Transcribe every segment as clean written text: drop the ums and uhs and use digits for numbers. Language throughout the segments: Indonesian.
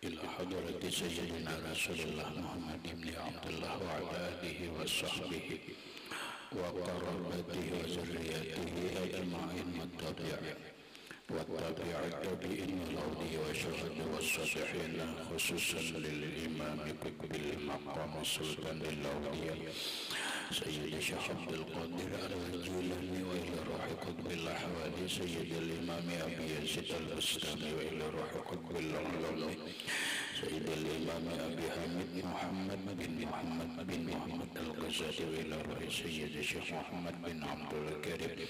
إلى حضرة سيدنا رسول الله محمد بن عبد الله وعلى آله وصحبه وقرابته وذريته أجمعين والتابعين والأولياء والشهداء والصالحين خصوصا للإمام قطب المقام السلطان الأولياء سيد الشيخ عبد القادر الجيلاني وإلى روح قطب الأحوال سيد الإمام أبي يزيد البستاني وإلى روح قطب العلوم سيد الإمام أبي حامد محمد بن محمد الغزالي وإلى روح سيد الشيخ محمد بن عبد الكريم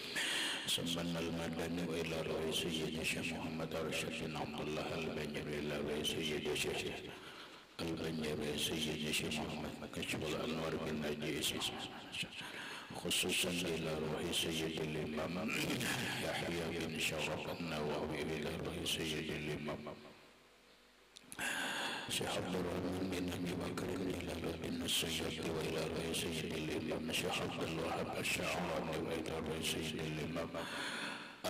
سمن المدني وإلى روح سيد الشيخ محمد رشيد بن عبد الله البنجري وإلى روح سيد الشيخ البنجري سيد الشيخ محمد كشف الأنوار بن نجيس خصوصا إلى روح سيد الإمام يحيى بن شرف النووي وإلى روح سيد الإمام شيخ عبد الرحمن بن أبي بكر إلى بن السيد وإلى روح سيد الإمام شيخ عبد الوهاب الشعراني وإلى روح سيد الإمام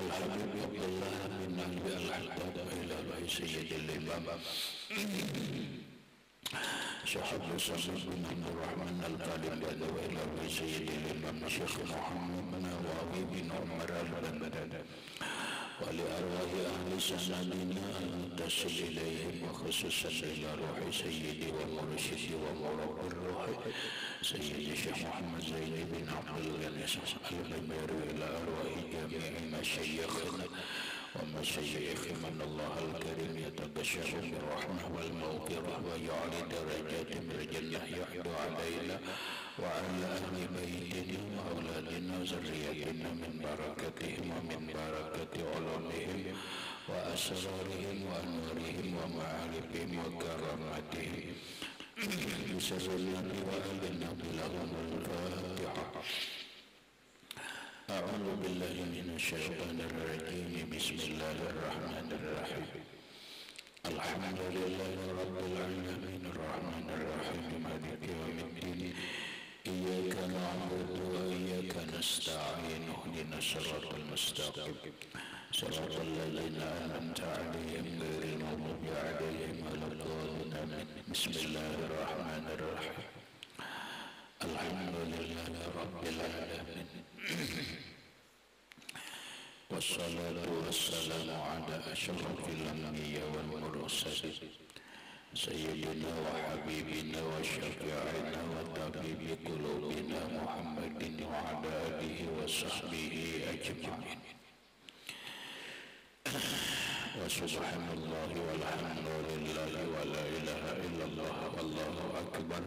الحبيب عبد الله بن أبي الحداد وإلى روح سيد الإمام شيخ عبد الصمد بن عبد الرحمن الطالب وإلى روح سيد الإمام شيخ محمد بن واوي بن عمر البندر ولأرواح أهل سندنا المتصل إليهم وخصوصا إلى روح سيدي ومرشدي ومرب الروح سيدي الشيخ محمد زين بن عبد الغني البنير إلى أرواح جميع مشايخنا ومشايخ من الله الكريم يتبشر بالرحمة والمغفرة ويعلي درجات من الجنة يحدو علينا وعلى أهل بيتنا وأولادنا وذريتنا من بركتهم ومن بركة علومهم وأسرارهم وأنوارهم ومعارفهم وكراماتهم بسر النبي وآل النبي لهم الفاتحة. أعوذ بالله من الشيطان الرجيم بسم الله الرحمن الرحيم الحمد لله رب العالمين الرحمن الرحيم مالك يوم الدين إياك نعبد وإياك نستعين اهدنا الصراط المستقيم صراط الذين أنعمت عليهم غير المغضوب عليهم ولا الضالين بسم الله الرحمن الرحيم الحمد لله رب العالمين والصلاة والسلام على أشرف الأنبياء والمرسلين سيدنا وحبيبنا وشفيعنا وطبيب قلوبنا محمد وعلى آله وصحبه أجمعين وسبحان الله والحمد لله ولا إله إلا الله والله أكبر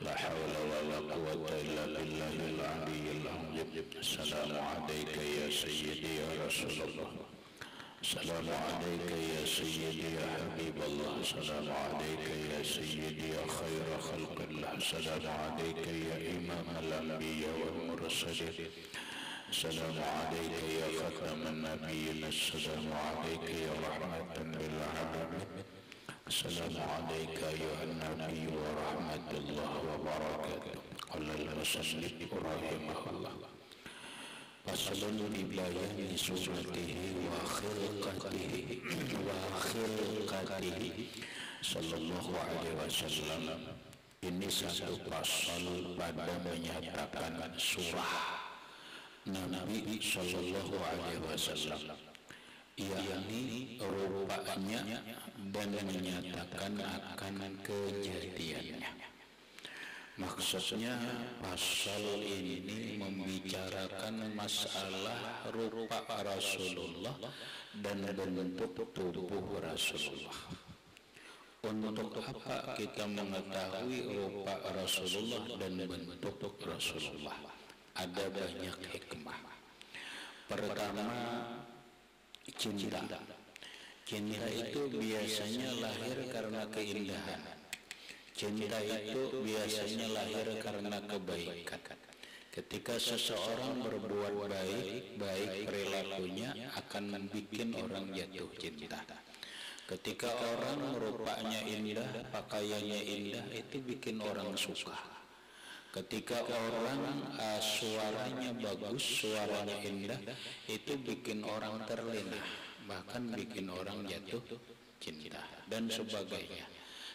لا حول ولا قوة إلا بالله العلي العظيم السلام عليك يا سيدي يا رسول الله السلام عليك يا سيدي يا حبيب الله السلام عليك يا سيدي يا خير خلق الله السلام عليك يا إمام الأنبياء والمرسلين السلام عليك يا ختم النبيين السلام عليك يا رحمة للعالمين السلام عليك أيها النبي ورحمة الله وبركاته قال المصنف رحمه الله فصل في بيان سنته وخلقته sallallahu alaihi wasallam. Ini satu pasal pada menyatakan surah Nabi sallallahu alaihi wasallam, yakni rupanya dan menyatakan akan kejadiannya. Maksudnya pasal ini membicarakan masalah rupa Rasulullah dan bentuk tubuh Rasulullah. Untuk apa kita mengetahui rupa Rasulullah dan bentuk Rasulullah? Ada banyak hikmah. Pertama, cinta. Cinta itu biasanya lahir karena keindahan. Cinta itu biasanya lahir karena kebaikan. Ketika seseorang berbuat baik perilakunya akan membuat orang jatuh cinta. Ketika orang rupanya indah, pakaiannya indah, itu bikin orang suka. Ketika orang suaranya bagus, suaranya indah, itu bikin orang terlena. bahkan bikin orang jatuh cinta dan sebagainya.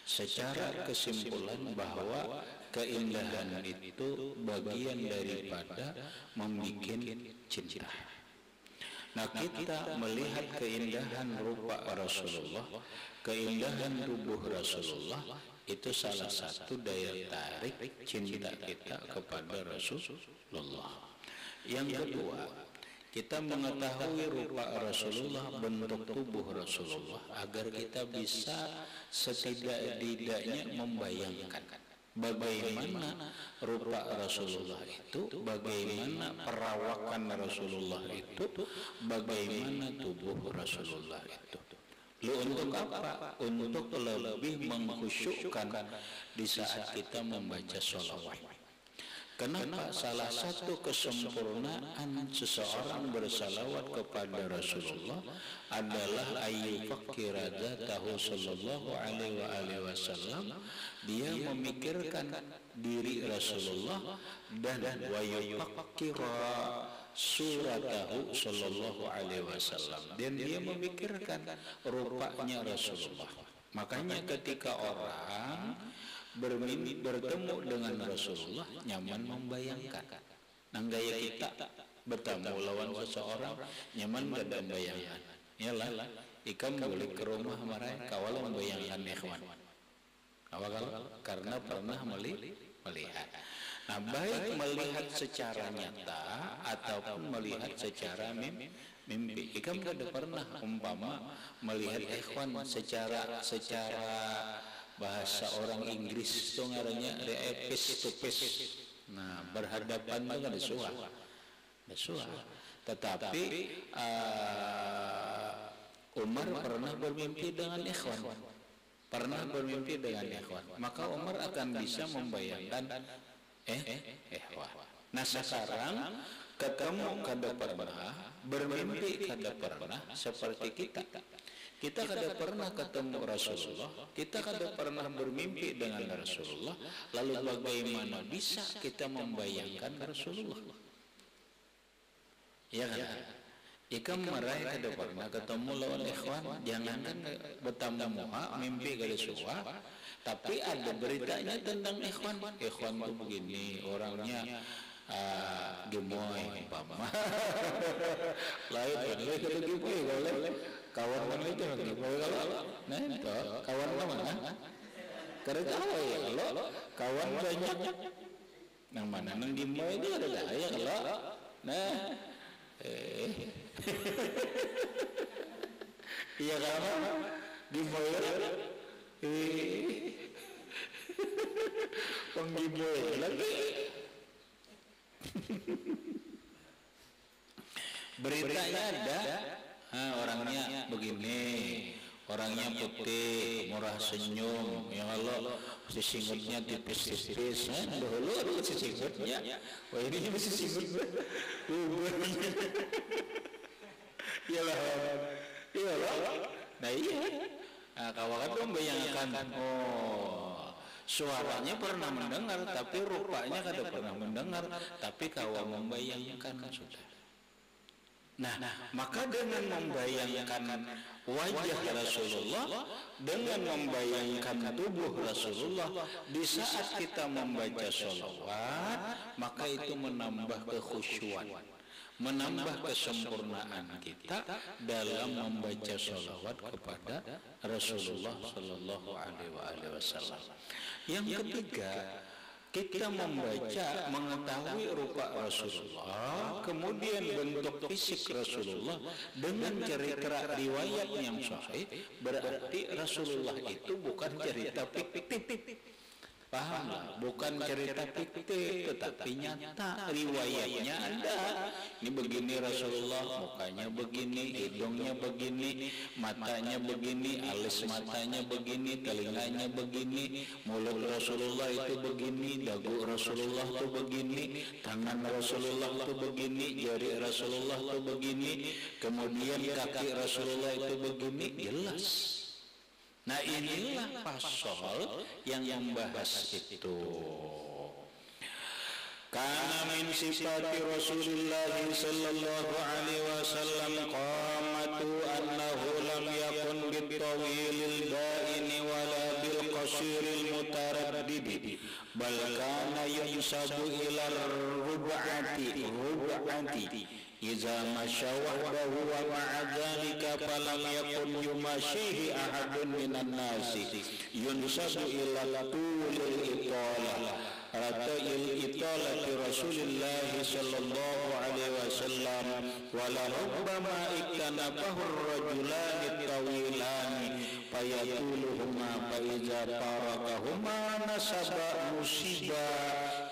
Secara kesimpulan bahwa keindahan itu bagian daripada membuat cinta. Nah, kita melihat keindahan rupa Rasulullah, keindahan tubuh Rasulullah, itu salah satu daya tarik cinta kita kepada Rasulullah. Yang kedua, kita mengetahui rupa Rasulullah, bentuk tubuh Rasulullah, agar kita bisa setidak-tidaknya membayangkan bagaimana rupa Rasulullah itu, bagaimana perawakan Rasulullah itu, bagaimana tubuh Rasulullah itu. Lalu untuk apa? Untuk lebih mengkhusyukkan di saat kita membaca sholawat. Kenapa? Salah satu kesempurnaan seseorang bersalawat kepada Rasulullah adalah ayyufakkira dzatahu sallallahu alaihi wasallam. Dia memikirkan diri Rasulullah dan wa yufakkira suratahu sallallahu alaihi wasallam, dan dia memikirkan rupanya Rasulullah. Makanya ketika orang bertemu dengan Rasulullah, nyaman membayangkan. Nah, gaya kita bertemu lawan seseorang nyaman gak ada bayangan. Yalah, ikam boleh ke rumah mereka kawal membayangkan ikhwan. Awal karena pernah melihat. Nah, baik melihat secara nyata ataupun melihat secara mimpi. Ikam kada pernah umpama melihat ikhwan secara bahasa orang Inggris itu ngarannya face to face. Nah, berhadapan itu ada suah. Tetapi Umar pernah bermimpi dengan ikhwan. Maka Umar akan bisa membayangkan ikhwan. Nah, sekarang ketemu kada pernah, bermimpi kada pernah, seperti kita. Kita kada pernah ketemu Rasulullah, kita kada pernah bermimpi dengan Rasulullah, lalu bagaimana bisa kita membayangkan Rasulullah? Ya kan? Ikam marahi kada pernah ketemu lawan ikhwan, jangankan bertemu muha, mimpi kada suah, tapi ada beritanya tentang ikhwan. Ikhwan itu begini, orangnya gemoy umpama. Lain kada gemoy kalau kawan itu gemoy kalau nah itu kawan mana? Kada tahu ya kalau kawan banyak nang mana nang gemoy itu ada ya kalau nah iya kalau gemoy penggiboy lagi. Beritanya ada, orangnya begini, orangnya putih, murah senyum, ya Allah, sisinggutnya tipis-tipis, dahulu ada sisinggutnya, wah ini masih singgut, iyalah, nah iya, kawan tuh membayangkan, suaranya pernah mendengar, tapi rupanya kada pernah mendengar, tapi kawan membayangkan sudah. Nah, maka dengan membayangkan wajah Rasulullah, dengan membayangkan tubuh Rasulullah, di saat kita membaca sholawat, maka itu menambah kekhusyuan, menambah kesempurnaan kita dalam membaca sholawat kepada Rasulullah Sallallahu Alaihi Wasallam. Yang ketiga, kita membaca, mengetahui rupa Rasulullah, kemudian bentuk fisik Rasulullah dengan cerita riwayat yang sahih, berarti Rasulullah itu bukan cerita fiktif. Pahamlah, bukan cerita fiktif, tetapi nyata, riwayatnya ada. Ini begini Rasulullah, mukanya begini, hidungnya begini, matanya begini, alis matanya begini, telinganya begini, mulut Rasulullah itu begini, dagu Rasulullah itu begini, tangan Rasulullah itu begini, jari Rasulullah itu begini, kemudian kaki Rasulullah itu begini, jelas. Nah, inilah pasal yang membahas itu. Kana min sifati Rasulullah sallallahu alaihi wasallam qamatu anna tafsiril mutaraddidi bal kana yunsabu ila rub'ati iza masyawahdahu wa ma'a dhalika falam yakun yumashihi ahadun minan nasi yunsabu ila tulil itala rata'il italati Rasulillah sallallahu alaihi wasallam wala rubbama iktanabahu ar-rajulani tawilani fayatuluhuma fa iza tarakahuma nasaba musiba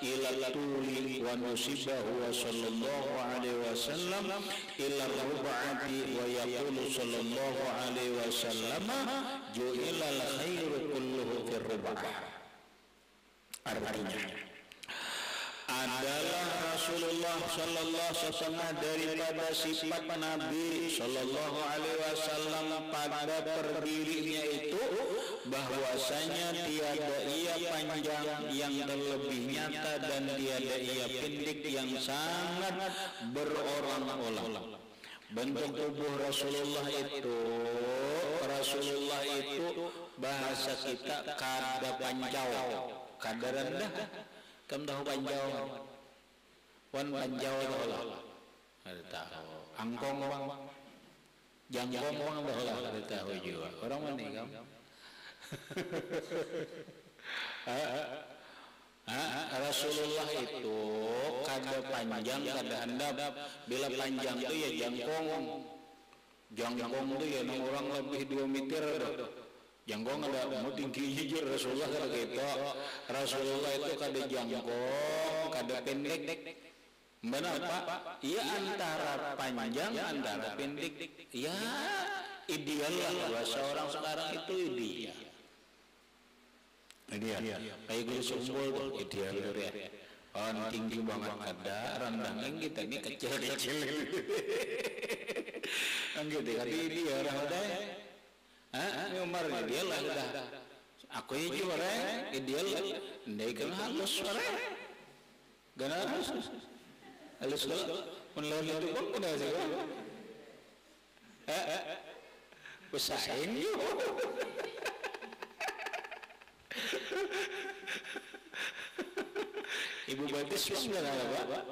ila tuli wa nusibahu sallallahu alaihi wasallam ila rub'ati wa yaqulu sallallahu alaihi wasallam ju'ila al-khairu kulluhu fi rub'ah. Artinya adalah Rasulullah sallallahu alaihi wasallam daripada sifat Nabi sallallahu alaihi wasallam pada perdirinya itu bahwasanya tiada ia panjang yang terlebih nyata dan tiada ia pendek yang sangat berolang-olang. Bentuk tubuh Rasulullah itu bahasa kita kada panjau, kada rendah, kam tahu panjau, wan panjau lah, ada tahu, angkong wang, jangkong wang lah, ada tahu juga. Orang mana kam? Rasulullah itu kada panjang, kada handap. Bila panjang itu ya jangkong itu ya orang lebih 2 meter. Jangkong ada mau tinggi hijau Rasulullah kada gitu. Rasulullah itu kada jangkong, kada pendek. Benar Pak? Ya antara panjang, antara pendek. Ya ideal lah bahasa orang sekarang itu ideal. Kayak guru sumbul ideal ya. Orang tinggi banget kada, rendahnya kita ini kecil-kecil. Gitu kan dia orang ada. Umar ideal lah sudah. Aku ini orang ideal, ndai kan halus orang. Gana halus kalau menlawan itu pun kena juga. Usahain yuk. Ibu Batis sudah ada Pak?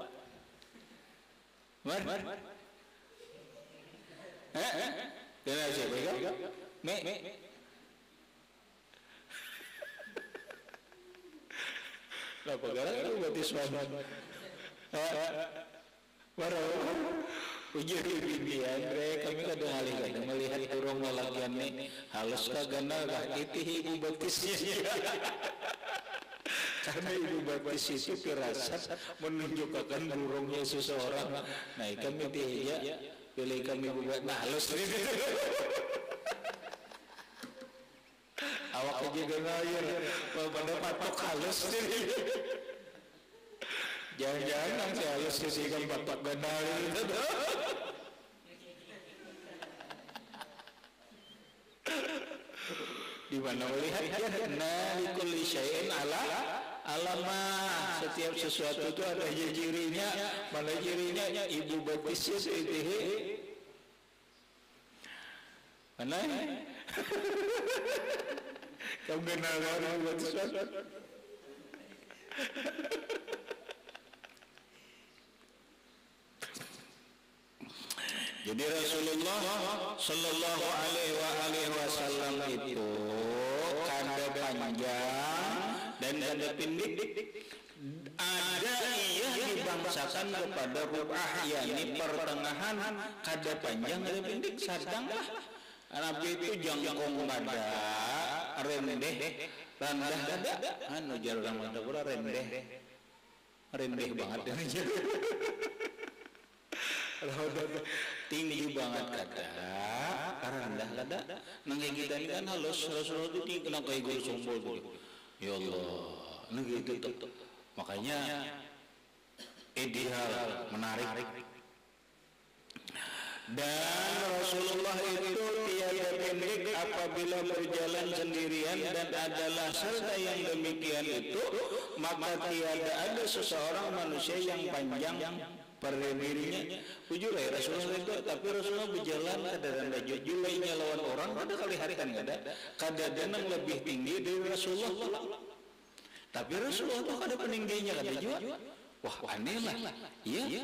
Mar? Kenapa sih Pak? Me. Kenapa gara-gara Ibu Batis sudah? Baru ujian impian, kami kadang-kadang melihat burung lelakian ini halus kagana kah itu Ibu Batisnya. Karena Ibu Batis itu firasat menunjukkan burungnya seseorang. Nah kami dia pilih kami buat halus. Awak juga ngalir, pada patok halus. Jangan-jangan si halus kesikan patok benar itu. Di mana melihat nalikul syai'in alamah, setiap sesuatu itu ada cirinya. Mana cirinya? Ibu Batis itu mana? Kamu kenal Ibu Batis? Jadi Rasulullah sallallahu alaihi wasallam itu kada panjang dan kada pendek. Ada ia dibangsakan kepada rub'ah, yakni pertengahan, kada panjang kada pendek, sedang lah. Nabi itu jangkong kada, rendeh, rendah kada. Anu jar orang mata pula rendeh banget ini. Tinggi banget kada, rendah kada. Nangge kita ini kan halus, Rasulullah itu tinggi, kenapa ego sombong begitu? Ya Allah, nangge itu. Makanya ideal, menarik. Dan Rasulullah itu tiada pendek apabila berjalan sendirian, dan adalah serta yang demikian itu maka tiada ada seseorang manusia yang panjang pada dirinya. Jujur ya Rasulullah itu, tapi Rasulullah berjalan kadang-kadang jujurnya lawan orang orang kada kalihatkan kada denang lebih tinggi dari Rasulullah. Tapi Rasulullah itu kada peningginya kada juga. Wah aneh lah. Iya.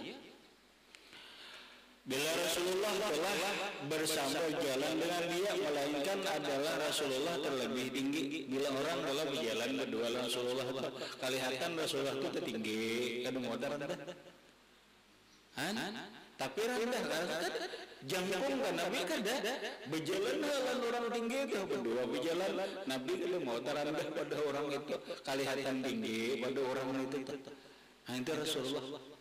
Bila Rasulullah telah bersama jalan dengan dia, melainkan adalah Rasulullah terlebih tinggi. Bila orang telah berjalan berdua Rasulullah itu kelihatan Rasulullah itu tertinggi, kada modar rendah. Tapi rendah kan jangkung kan Nabi kada berjalan dengan orang tinggi itu berdua berjalan Nabi kada modar rendah pada orang itu kelihatan tinggi pada orang itu. Itu Rasulullah.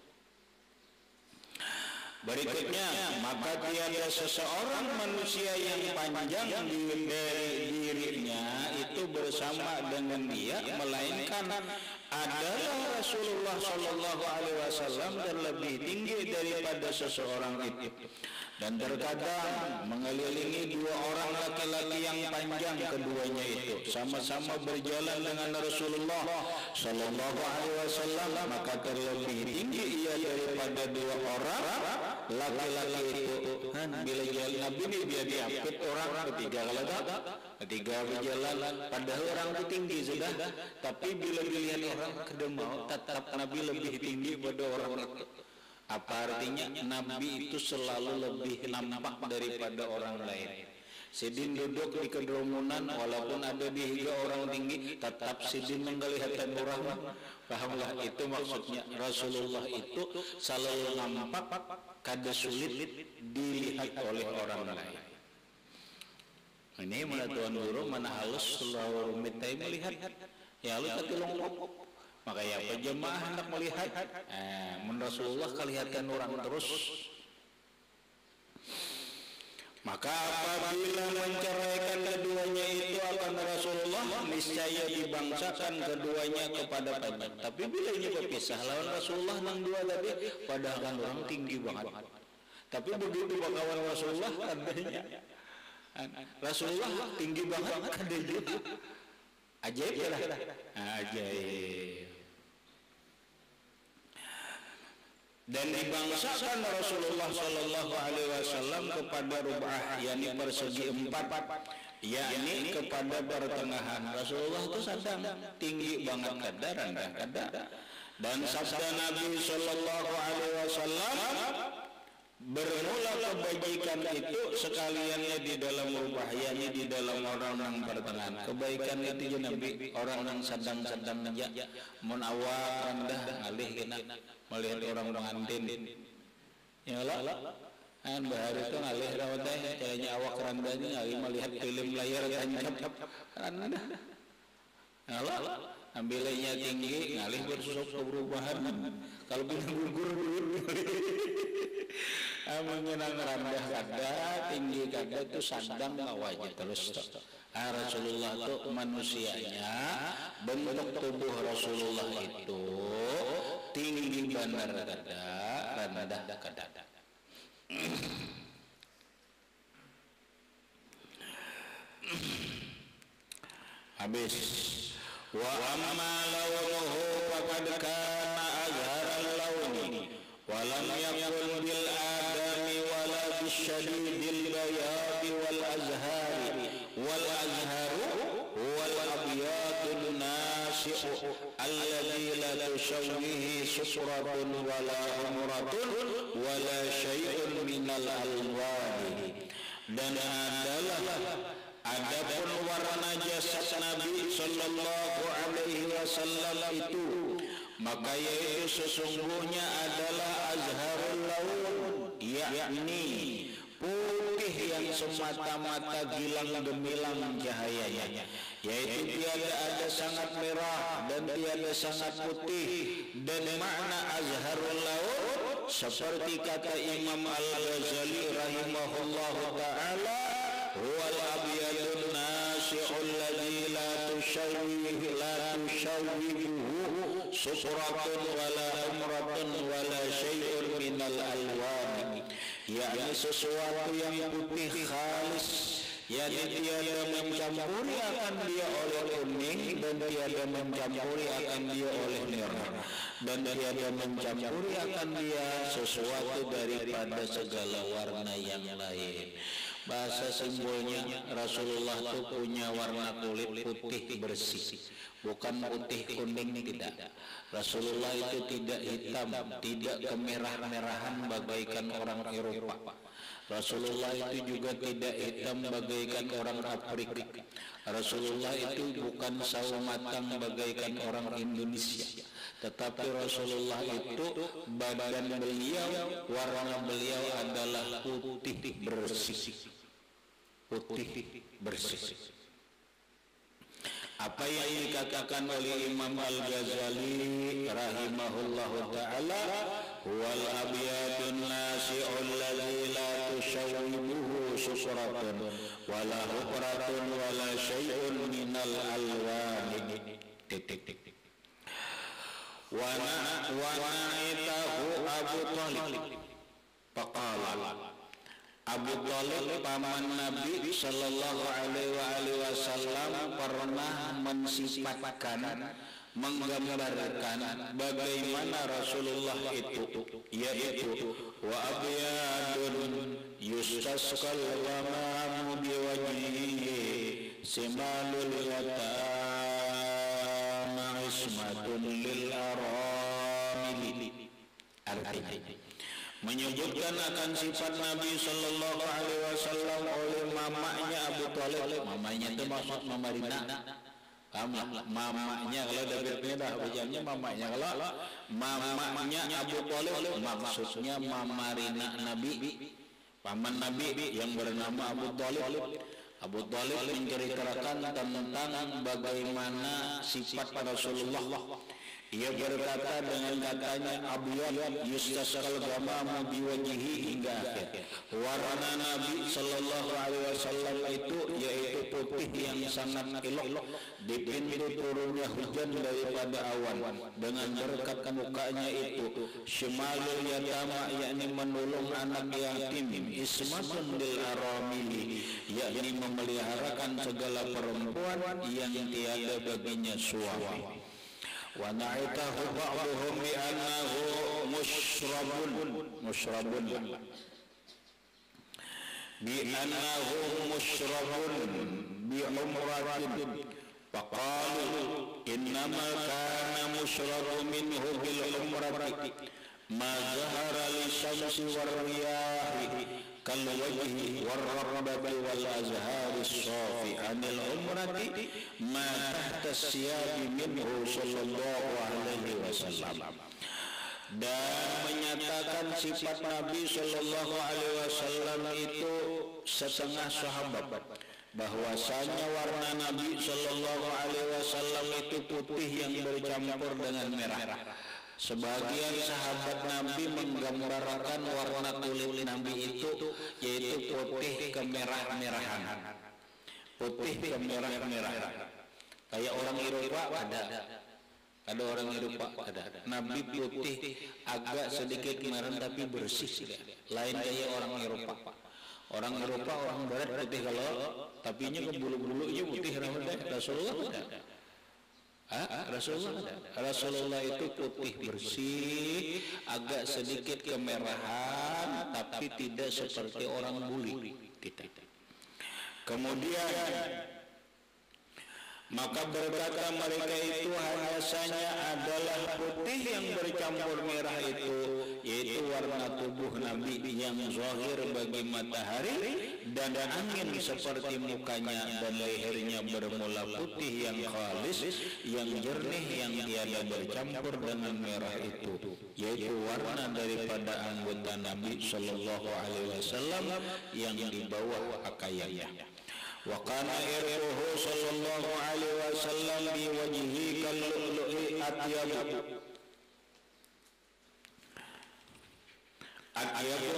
Berikutnya, maka tiada seseorang manusia yang panjang dari dirinya itu bersama dengan dia, melainkan adalah Rasulullah Shallallahu Alaihi Wasallam dan lebih tinggi daripada seseorang itu. Dan terkadang mengelilingi dua orang laki-laki yang panjang keduanya itu sama-sama berjalan dengan Rasulullah Shallallahu Alaihi Wasallam, maka terlebih tinggi ia daripada dua orang laki-laki itu. Bila jalan Nabi ini dia diapit orang ketiga ketiga berjalan, padahal orang itu tinggi sudah, tapi bila dilihat orang kedemau tetap Nabi lebih tinggi pada orang itu. Apa artinya? Nabi itu selalu lebih nampak daripada orang lain. Sidin duduk di kerumunan walaupun ada di tiga orang tinggi, tetap Sidin mengelihatan orang. Pahamlah itu maksudnya. Rasulullah itu selalu nampak, kada sulit dilihat oleh orang lain. Ini mana tuan guru, mana halus selalu rumit melihat. Ya halus tapi longkok. Maka ya jemaah hendak melihat Rasulullah kelihatan orang terus. Maka apabila menceraikan keduanya itu akan Rasulullah, niscaya dibangsakan keduanya kepada panjang. Tapi bila ini berpisah lawan Rasulullah nang dua tadi, padahal orang tinggi banget. Tapi begitu bakawan Rasulullah adanya Rasulullah tinggi banget adanya. Ajaib lah. Ajaib. Dan dibangsakan Rasulullah Shallallahu Alaihi Wasallam kepada rubah, yakni persegi empat, yakni kepada pertengahan. Rasulullah itu sedang tinggi banget kada, rendah kada. Dan sabda Nabi Shallallahu Alaihi Wasallam, bermula kebaikan itu sekaliannya di dalam rubah, yakni di dalam orang-orang pertengahan. Kebaikan itu Nabi orang yang sedang-sedang aja mun awak rendah ngalih kena melihat orang pengantin. Ya Allah, bahari itu ngalih rawat kayaknya awak rendahnya ngalih melihat film layar tancap rendah. Ya Allah, ambilnya tinggi ngalih bersusuk perubahan. Kalau gugur mengenang rendah kada, tinggi kada itu sadang awalnya terus. Rasulullah itu manusianya, bentuk tubuh Rasulullah itu tinggi benar kada, rendah kada. Habis. Wa amma lawnuhu faqad kana azharal lawni wa lam yakun bil adami wala bisyadidil bayadi wal azhari wal azharu wal abyadun nasi'u alladhi la tushawwihi sufratun wala umratun wala syai'un minal alwani. Dan adapun warna jasad Nabi Sallallahu Alaihi Wasallam itu, maka yaitu sesungguhnya adalah azharul laun, yakni putih yang semata-mata gilang gemilang cahayanya, yaitu tiada ada sangat merah dan tiada sangat putih. Dan makna azharul laun seperti kata Imam Al-Ghazali rahimahullahu ta'ala, wal abyadun nasi'ul ladzi la tushawwihu sufratun wala umratun wala syai'un minal alwani, yakni sesuatu yang putih khalis, yakni tiada mencampuri akan dia oleh kuning dan tiada mencampuri akan dia oleh merah dan tiada mencampuri akan dia sesuatu daripada segala warna yang lain. Bahasa simbolnya Rasulullah itu punya warna kulit putih bersih, bukan putih kuning, tidak. Rasulullah itu tidak hitam, tidak kemerah-merahan bagaikan orang Eropa. Rasulullah itu juga tidak hitam bagaikan orang Afrika. Rasulullah itu bukan sawo matang bagaikan orang Indonesia, tetapi Rasulullah itu badan beliau, warna beliau adalah putih bersih. Putih bersih. Apa yang dikatakan oleh Imam Al-Ghazali rahimahullahu ta'ala, wal abyadun nasi'ul ladzi la tushawwibuhu sufratun wala hufratun wala syai'un minal alwani wa na'itahu Abu Talib faqala. Abu Talib paman Nabi sallallahu alaihi wasallam pernah mensifatkan, menggambarkan bagaimana Rasulullah itu, yaitu wa abyadun yustasqal ghamamu biwajhihi simalul yatama ismatun lil aramili. Artinya menyebutkan akan sifat Nabi sallallahu alaihi wasallam oleh mamanya Abu Talib. Mamanya itu maksud Mama Rina. Mamanya kalau debitnya dah bacanya mamanya. Kalau mamanya Abu Talib maksudnya Mama Rina Nabi, paman Nabi yang bernama Abu Talib. Abu Talib menceritakan tentang bagaimana sifat Rasulullah. Ia berkata dengan katanya abyad yustasqal ghamamu biwajhihi hingga akhir. Warna Nabi sallallahu alaihi wasallam itu yaitu putih yang sangat elok di pintu turunnya hujan daripada awan, dengan berkat mukanya itu shimalul yatama, yakni menolong anak yatim, ismatun lil aramili, yakni memeliharakan segala perempuan yang tiada baginya suami. Wa na'itahu ba'duhum bi annahu musyrabun bi annahu musyrabun bi umratin faqalu innama kana musyrabu minhu bil umrati ma zahara li syamsi war riyahi kal wajhi war rabbi wal azhari safi anil umrati ma tahta siyabi minhu sallallahu alaihi wasallam. Dan menyatakan sifat Nabi sallallahu alaihi wasallam itu setengah sahabat, bahwasanya warna Nabi sallallahu alaihi wasallam itu putih yang bercampur dengan merah. Sebagian sahabat Nabi menggambarkan warna kulit Nabi itu yaitu putih kemerah-merahan. Putih kemerah-merahan. Kayak orang Eropa ada orang Eropa ada. Nabi putih agak sedikit merah tapi bersih. Lain kayak orang Eropa. Orang Eropa, orang Barat putih kalau tapinya ke bulu-bulunya putih rambutnya. Rasulullah ada. Rasulullah itu putih bersih, agak sedikit kemerahan, tapi tidak seperti orang buli. Kemudian maka berkata mereka itu hanya adalah putih yang bercampur merah itu, yaitu warna tubuh Nabi yang zahir bagi matahari dan angin seperti mukanya, dan lehernya bermula putih yang khalis, yang jernih, yang tiada bercampur dengan merah itu, yaitu warna daripada anggota Nabi sallallahu alaihi wasallam yang di bawah pakaiannya. Wa kana irquhu sallallahu alaihi wasallam bi wajhihi kal lu'lu'i atyabu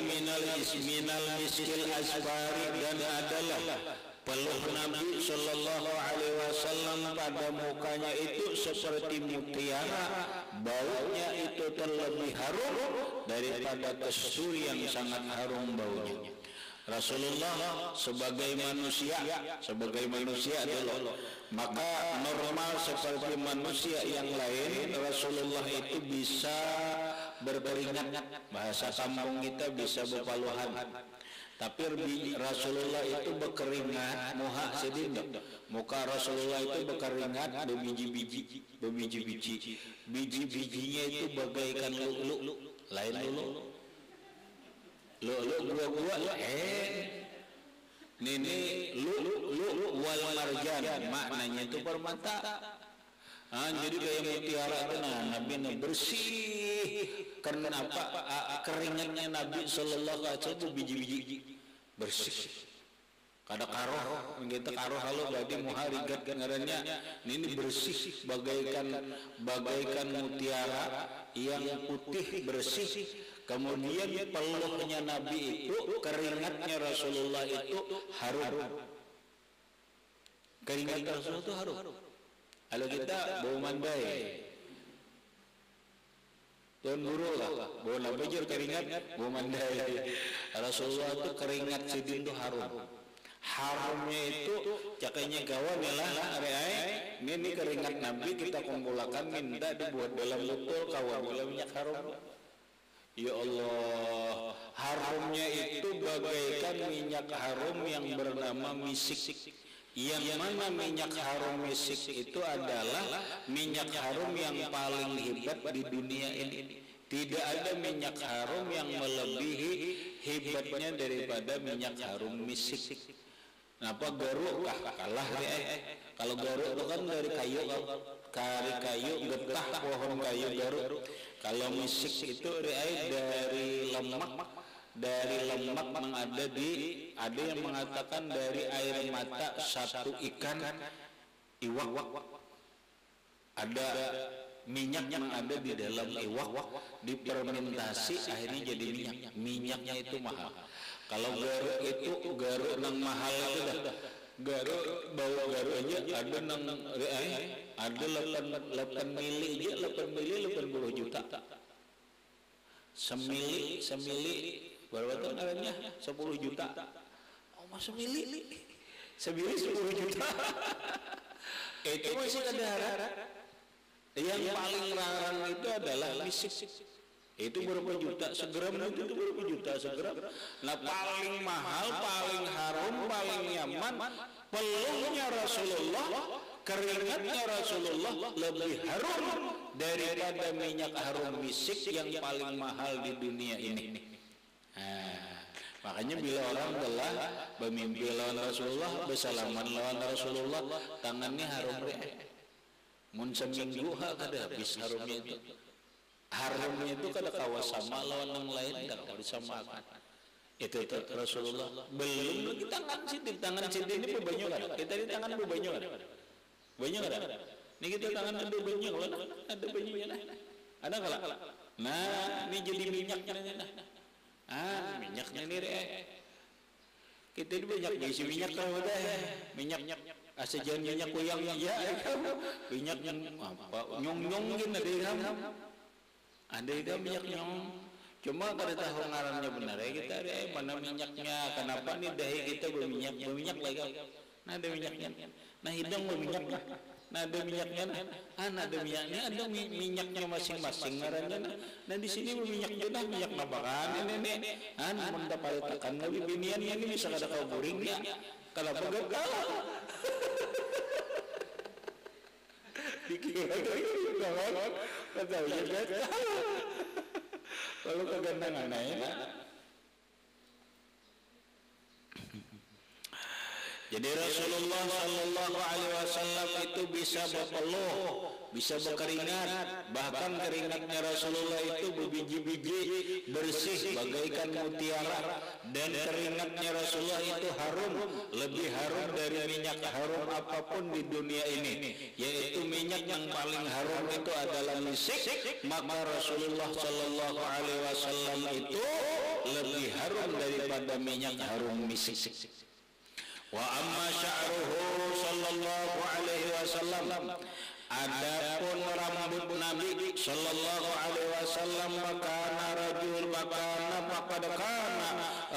minal miskil asfari, dan adalah peluh Nabi sallallahu alaihi wasallam pada mukanya itu seperti mutiara, baunya itu terlebih harum daripada kasturi yang sangat harum baunya. Rasulullah sebagai manusia dulu, maka normal seperti manusia yang lain, Rasulullah itu bisa berkeringat, bahasa kampung kita bisa berpaluhan. Tapi Rasulullah itu berkeringat, muha sedih muka Rasulullah itu berkeringat berbiji-biji, biji-bijinya itu bagaikan lu'lu', lain lu'lu' dua-dua, ini lu'lu' wal marjan, maknanya itu permata. Jadi kayak mutiara itu Nabi bersih. Karena apa? Keringatnya Nabi Sallallahu Alaihi Wasallam itu biji-biji bersih. Kada karoh, kita karoh halu badi muharigat ngarannya ini bersih bagaikan mutiara yang putih bersih. Kemudian peluhnya Nabi itu, keringatnya Rasulullah itu harum. Keringat Rasulullah itu harum. Kalau kita bau mandai, tuan guru lah, bau labajur keringat, bau mandai. Rasulullah itu keringat sidin itu harum. Harumnya itu cakainya gawan lah, ini keringat Nabi kita kumpulkan minta dibuat dalam botol kawan dalam minyak harum. Ya Allah, harumnya itu bagaikan minyak harum yang bernama misik. Yang mana minyak harum misik itu adalah minyak harum yang paling hebat di dunia ini. Tidak ada minyak harum yang melebihi hebatnya daripada minyak harum misik. Kenapa garuk kalah kalau garuk itu kan dari kayu getah pohon kayu garuk. Kalau misik itu dari lemak ada yang mengatakan dari air mata satu ikan iwak, ada minyak yang ada di dalam iwak dipermentasi akhirnya jadi minyaknya itu mahal. Kalau garuk nang mahal itu dah garuk bawa garuk aja ada nang ada 8 mili aja 80 juta semili berapa tahun harganya? 10 juta. Oh, masa semili 10 juta. Itu masih ada. Yang paling larang itu adalah misik. Itu berapa juta? Segram itu berapa juta segram? Nah, paling mahal, paling harum, paling nyaman peluhnya Rasulullah, keringatnya Rasulullah lebih harum daripada minyak harum misik yang paling mahal di dunia ini. Makanya bila orang telah bermimpi lawan Rasulullah, bersalaman lawan Rasulullah, tangannya harum mun seminggu kada habis harumnya itu. Harumnya itu kada kawa sama lawan yang lain, kada kawa disamakan. Itu Rasulullah. Belum lagi tangan sini ini bebanyu kada. Kita di tangan bebanyu kada. Banyu kada. Ini kita tangan ada banyu ada banyunya nah. Ada kala. Nah, ini jadi minyaknya minyaknya ini kita ini banyak isi minyak kalau ada minyak asajan minyak kuyang ya minyak yang apa nyong gini ada minyak nyong cuma kada tahu ngarannya benar kita mana minyaknya kenapa nih dahi kita berminyak lagi nah ada minyaknya nah hidung berminyak nah ada minyaknya ada minyaknya masing-masing ngarannya nah di sini berminyak juga minyak nabakan ini mendapatkan lebih binian ini bisa kada kau boring ya kalau gagal dikira kata kalau kegandangan jadi Rasulullah Sallallahu Alaihi Wasallam itu bisa berpeluh, bisa berkeringat, bahkan keringatnya Rasulullah itu berbiji-biji bersih bagaikan mutiara, dan keringatnya Rasulullah itu harum, lebih harum dari minyak harum apapun di dunia ini, yaitu minyak yang paling harum itu adalah misik. Maka Rasulullah Sallallahu Alaihi Wasallam itu lebih harum daripada minyak harum misik. Wa amma sya'ruhu sallallahu alaihi wasallam, Adapun rambut Nabi sallallahu alaihi wasallam makana faqad kana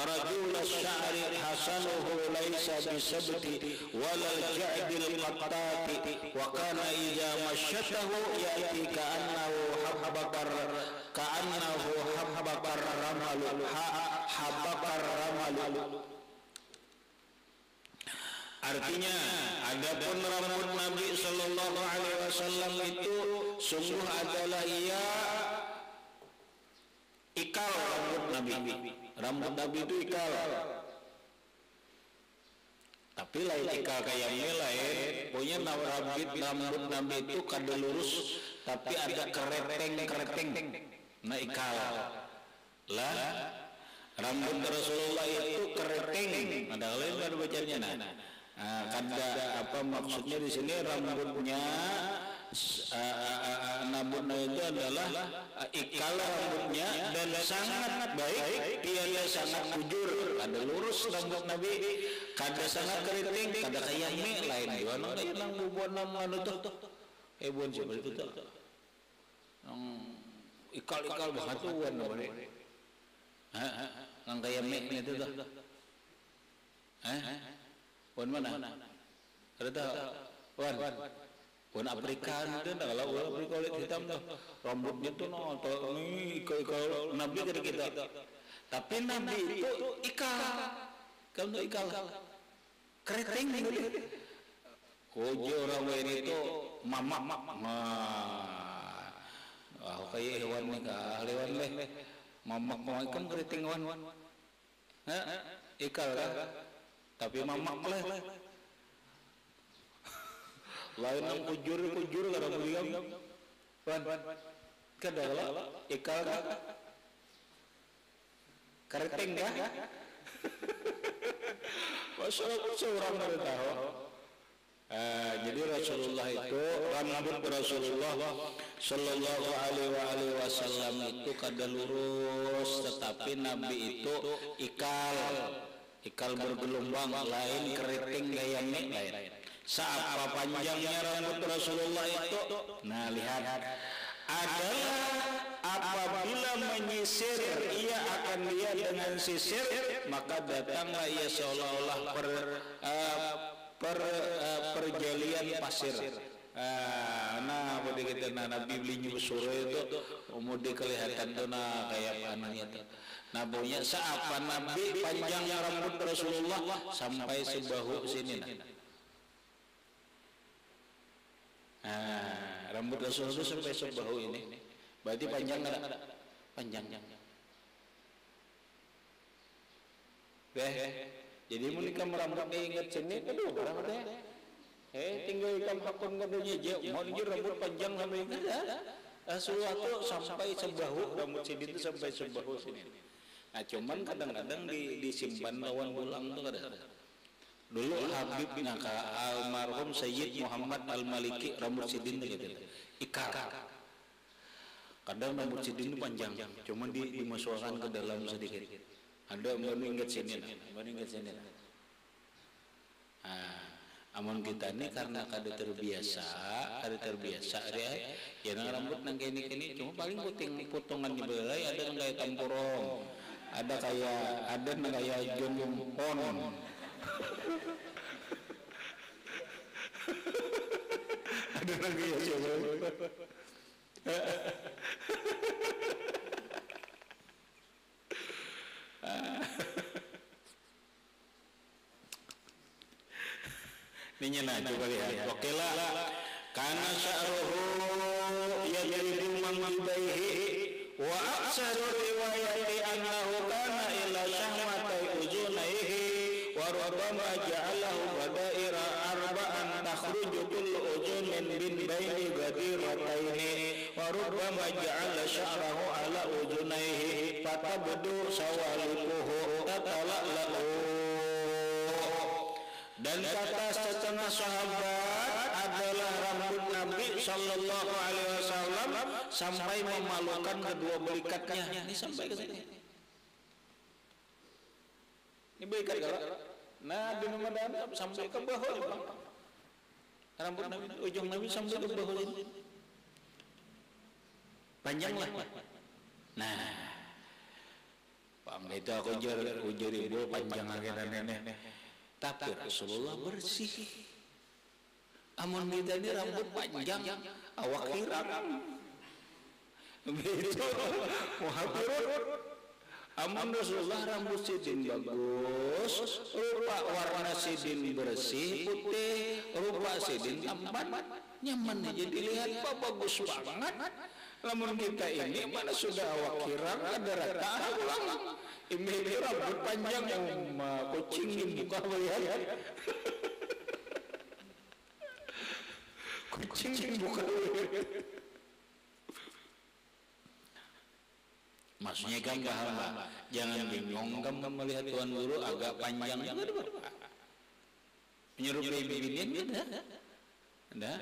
rajul asy-sya'ri hasanuhu laisa bisabti walal ja'dil qattati wa kana idza masyatahu ya'ti ka'annahu habbakar ramalu. Artinya, adapun rambut Nabi sallallahu alaihi wasallam itu sungguh adalah ia ikal rambut Nabi. Rambut Nabi itu ikal. Tapi lain ikal kayak ini lain. Punya rambut Nabi itu kada lurus, tapi ada kereteng. Nah ikal. Lah rambut Rasulullah itu kereteng. Ada lain kan bacanya kada apa maksudnya di sini rambutnya rambutnya itu adalah ikal rambutnya dan sangat baik, dia sangat jujur, ada lurus rambut Nabi, kada sangat keriting, kada kayak ini lain gimana kayak nang bubuan nang anu tuh buan seperti itu tuh ikal banget tuh buan apa nih nang kayak ini itu tuh Wan mana? Ada tak? Wan Afrika itu dah kalau Afrika kulit hitam tu rambutnya tu ni ikal Nabi dari kita. Tapi Nabi itu ikal, kamu ikal, keriting ni. Koji orang lain itu mamak. Kayak hewan ni kah? Hewan leh. Mamak ikan keriting wan. Ikal kah? Tapi mamak lah lain yang kujur kada boleh kan kada lah ikal keriting kah masyarakat seorang kada tahu. Jadi Rasulullah itu rambut Rasulullah sallallahu alaihi wasallam itu kada lurus, tetapi Nabi itu ikal bergelombang, lain keriting gaya mek lain. Seapa panjangnya rambut Rasulullah itu? Nah lihat, adalah apabila menyisir ia akan lihat dengan sisir, maka datanglah ia seolah-olah perjalian pasir. Nah begitu Nabi beli nyusur itu kemudian kelihatan tuh kayak anaknya tuh. Nah punya seapa Nabi panjangnya rambut Rasulullah sampai sebahu sini rambut Rasulullah sampai sebahu ini berarti panjang ada panjang. Jadi menikah merambutnya ingat sini aduh rambutnya tinggal ikam hakun katanya mau rambut panjang sampai ingat sesuatu sampai sebahu rambut sini itu sampai sebahu sini. Nah cuman kadang-kadang disimpan lawan bulang tuh kada. Dulu Habib naka almarhum Sayyid Muhammad Al-Maliki rambut sidin gitu. Ikal. Kadang rambut sidin itu panjang, cuman dimasukkan ke dalam sedikit. Ada meningkat sini. Amun kita ni karena kada terbiasa dia ya rambut nang kini cuma paling potongan di belai ada nang kayak tampurong. Ada kayak jompon. Ada lagi ya coba. Ini nyana coba lihat. Oke lah. Karena sya'ruhu yajridu mangibaihi wa aksaru riwayati annahu kana ila syahmatai uzunaihi wa rubbama ja'alahu badaira arba'an takhruju kullu uzunin bin baini gadirataini wa rubbama ja'ala sya'rahu ala uzunaihi fatabdu sawaliquhu tatala'lahu. Dan kata setengah sahabat adalah rambut Nabi sallallahu alaihi wasallam sampai memalukan kedua belikatnya. Ini sampai ke sini. Ini belikat kalau. Nah, di Ramadan sampai ke bawah. Rambut Nabi, ujung Nabi sampai ke bawah ini. Panjang lah. Nah, Pak itu aku ujar ibu panjang akhirnya nenek. Tapi Rasulullah bersih. Amun kita ini rambut panjang, awak kirang. Begitu, muhafirun. Amun Rasulullah rambut sidin bagus, rupa warna sidin bersih, putih, rupa sidin tampan, nyaman aja dilihat, bagus banget. Namun kita ini mana sudah awak kirang, ada rata ulang. Ini rambut panjang yang kucing dibuka melihat. Kucing dibuka melihat. Maksudnya kan bahwa jangan bingung kamu melihat Tuan Guru agak panjang menyerupai bibirnya enggak.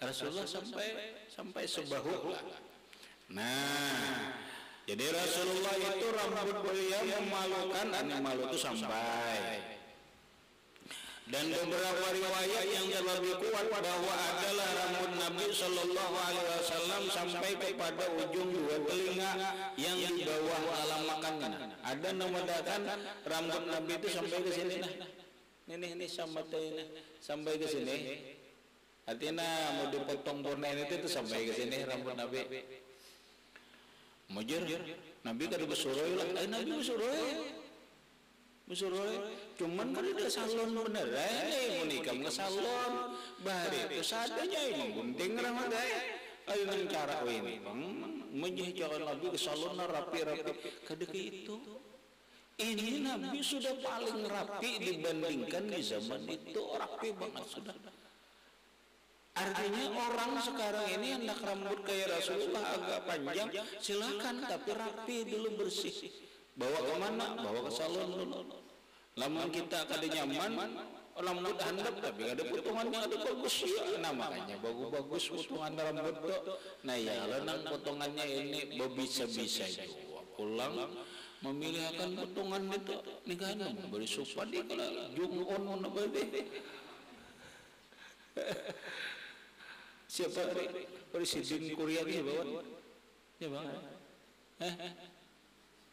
Rasulullah sampai sebahu. Nah, jadi Rasulullah itu rambut beliau memalukan, malu itu sampai. Dan beberapa riwayat yang lebih kuat bahwa adalah rambut Nabi Shallallahu Alaihi Wasallam sampai kepada ujung dua telinga yang di bawah alam makannya. Ada nomadakan rambut Nabi itu sampai ke sini nah. Ini sampai ke sini. Artinya mau dipotong purna itu sampai ke sini rambut Nabi. Mujur Nabi kada bersuruh lah. Nabi bersuruh cuman kan ada salon bener menikah ke salon bahari itu sadanya ini gunting ramah ayo dengan cara ini menjih jangan Nabi ke salon rapi kadeke itu ini Nabi sudah paling rapi dibandingkan di zaman itu rapi banget sudah. Artinya orang sekarang ini hendak rambut kayak Rasulullah agak panjang silakan tapi rapi dulu bersih. Bawa ke mana? Bawa ke salon dulu. Lamun kita kada nyaman, rambut handap tapi ada potongannya ada bagus ya. Nah makanya bagus potongan rambut tuh. Nah ya lenang potongannya ini bisa-bisa juga. Pulang memilihkan potongan itu nikahan memberi supadi kalau jungon mana bade. Siapa Presiden Korea ini bawa? Ya bang.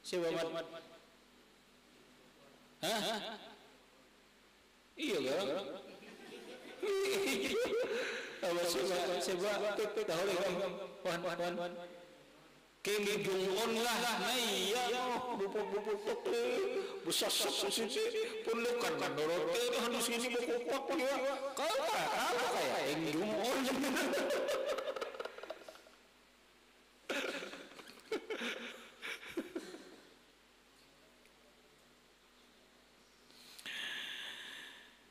Siapa mat? Hah? Iya kan? Apa siapa? Tahu lagi wan. Kim Jong Un lah, nah iya, bupuk besar sisi pun lekat kan dorote harus ini buku dia. Kau apa kayak Kim Jong Un?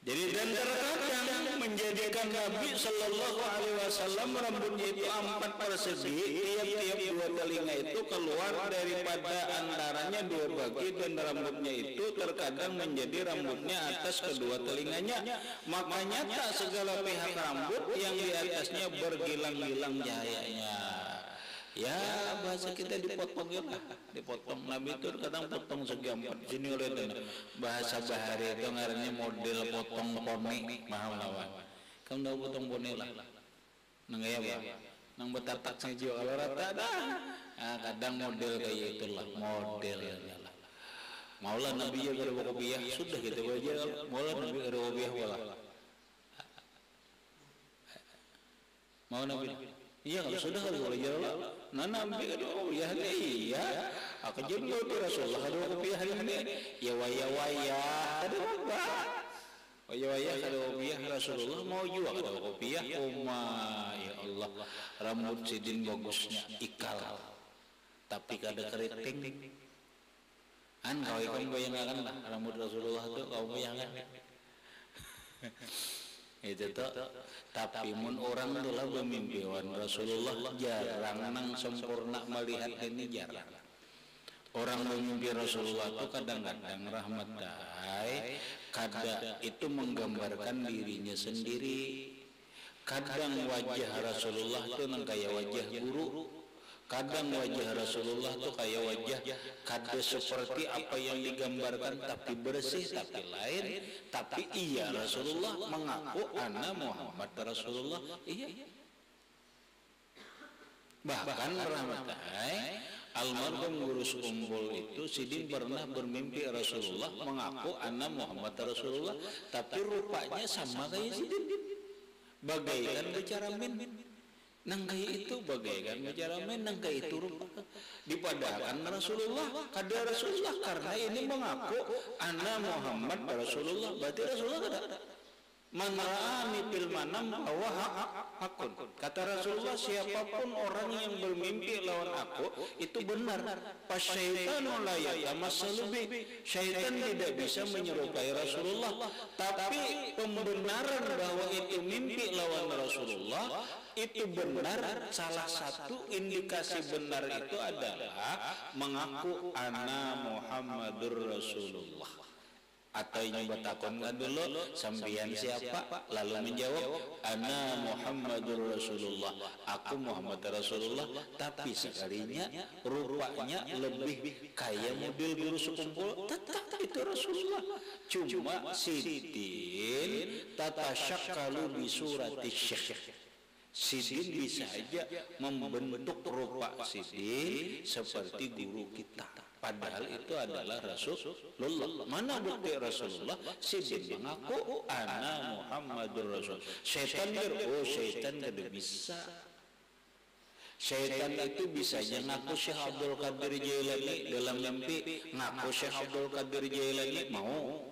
Jadi dan terkadang menjadikan Nabi Shallallahu Alaihi Wasallam rambutnya itu 4 persegi, tiap-tiap dua telinga itu keluar daripada antaranya dua bagi dan rambutnya itu terkadang menjadi rambutnya atas kedua telinganya. Makanya tak segala pihak rambut yang di atasnya bergilang-gilang cahayanya. Ya bahasa kita dipotong lah, dipotong. Nabi itu kadang potong segi 4 sini oleh bahasa bahari itu ngarannya model potong poni mahal lawan. Kamu tahu potong poni lah, nangaya apa? Nang betatak saja kalau rata dah. Kadang model kayak itulah modelnya lah. Maulah Nabi ya kada kopiah sudah kita baca. Maulah Nabi kada kopiah wala. Mau Nabi? Iya kalau sudah kalau belajar lah. Nah Nabi kada kopiah iya. Aku jenggot Rasulullah kada kopiah ini. Ya waya kada apa. Waya kada kopiah Rasulullah mau juga kada kopiah. Ya Allah rambut sidin bagusnya ikal. Tapi kada keriting. Kau ikan bayangkan lah rambut Rasulullah itu kau bayangkan. Itu tuh tapi mun orang itulah pemimpinan Rasulullah jarang nang sempurna melihat ini jarang. Orang memimpi Rasulullah itu kadang-kadang rahmat dai kadang itu menggambarkan dirinya sendiri. Kadang wajah Rasulullah itu nang kayak wajah guru, Kadang wajah Rasulullah tuh kayak wajah kada seperti apa yang digambarkan, tapi bersih, tapi lain. Tapi iya Rasulullah mengaku ana Muhammad Rasulullah. Iya. Bahkan rahmatai almarhum Guru Umbul itu Sidin pernah bermimpi Rasulullah mengaku ana Muhammad Rasulullah, tapi rupanya sama kayak Sidin, bagaikan bicara min. Nangkai itu bagaikan bicara main, nangkai itu rupa dipadahkan Rasulullah kada Rasulullah, karena ini mengaku ana Muhammad Rasulullah. Berarti Rasulullah kada man ra'ani fil manam bahwa hakun. Kata Rasulullah, siapapun orang yang bermimpi lawan aku itu benar. Pasyaitanu la yatamassalu bi. Syaitan tidak bisa menyerupai Rasulullah. Tapi pembenaran bahwa itu mimpi lawan Rasulullah itu benar. Salah satu indikasi benar itu adalah mengaku ana Muhammadur Rasulullah. Atau nyoba takonkan dulu, sambian siapa? Lalu menjawab, ana Muhammadur Rasulullah, aku Muhammad Rasulullah. Tapi sekalinya rupanya lebih kayak model Guru Sekumpul, tetap itu Rasulullah. Cuma Sidin tatasyakkalu bi surati syekh. Sidin bisa aja membentuk rupa Sidin seperti guru kita, padahal itu adalah Rasulullah. Mana bukti Rasulullah? Sidin mengaku ana Muhammadur Rasul. Syaitan syaitan tidak bisa. Syaitan itu bisanya ngaku Syekh Abdul Qadir Jailani dalam mimpi, ngaku Syekh Abdul Qadir Jailani mau.